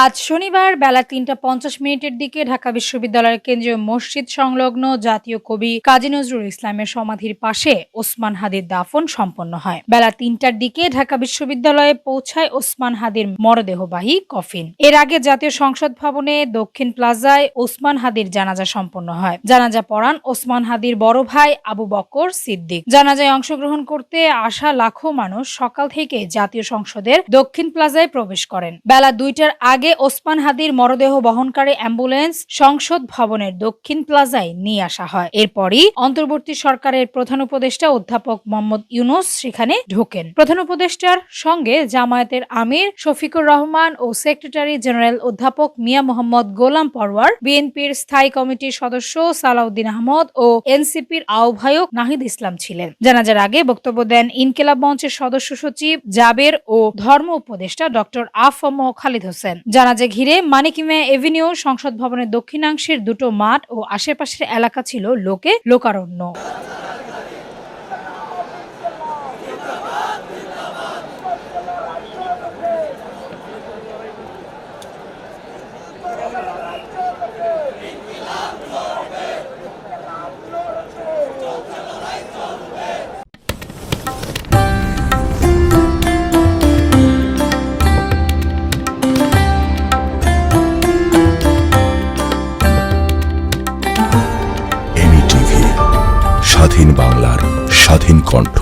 আজ শনিবার বেলা ৩টা ৫০ মিনিটের দিকে ঢাকা বিশ্ববিদ্যালয়ের কেন্দ্রীয় মসজিদ সংলগ্ন জাতীয় কবি কাজী নজরুল ইসলামের সমাধির পাশে ওসমান হাদির দাফন সম্পন্ন হয়। বেলা ৩টার দিকে ঢাকা বিশ্ববিদ্যালয়ে পৌঁছায় ওসমান হাদির মরদেহবাহী কফিন। এর আগে জাতীয় সংসদ ভবনে দক্ষিণ প্লাজায় ওসমান হাদির জানাজা সম্পন্ন হয়। জানাজা পড়ান ওসমান হাদির বড় ভাই আবু বকর সিদ্দিক। জানাজায় অংশগ্রহণ করতে আসা লাখো মানুষ সকাল থেকে জাতীয় সংসদের দক্ষিণ প্লাজায় প্রবেশ করেন। বেলা ২টার আগে ওসমান হাদির মরদেহ বহনকারী অ্যাম্বুলেন্স সংসদ ভবনের দক্ষিণ প্লাজায় নিয়ে আসা হয়। এরপরই অন্তর্বর্তী সরকারের প্রধান উপদেষ্টা অধ্যাপক মোহাম্মদ ইউনূস সেখানে ঢোকেন। প্রধান উপদেষ্টার সঙ্গে জামায়াতের আমির শফিকুর রহমান ও সেক্রেটারি জেনারেল অধ্যাপক মিয়া মোহাম্মদ গোলাম পরওয়ার, বিএনপির স্থায়ী কমিটির সদস্য সালাউদ্দিন আহমদ ও এনসিপির আহ্বায়ক নাহিদ ইসলাম ছিলেন। জানাজার আগে বক্তব্য দেন ইনকিলাব মঞ্চের সদস্য সচিব জাবের ও ধর্ম উপদেষ্টা ডক্টর আ.ফ.ম. খালিদ হোসেন। জানাজা ঘিরে মানিক মিয়া এভিনিউ সংসদ ভবনের দক্ষিণাংশের দুটো মাঠ ও আশেপাশের এলাকা ছিল লোকে লোকারণ্য। স্বাধীন বাংলার স্বাধীন কণ্ঠ।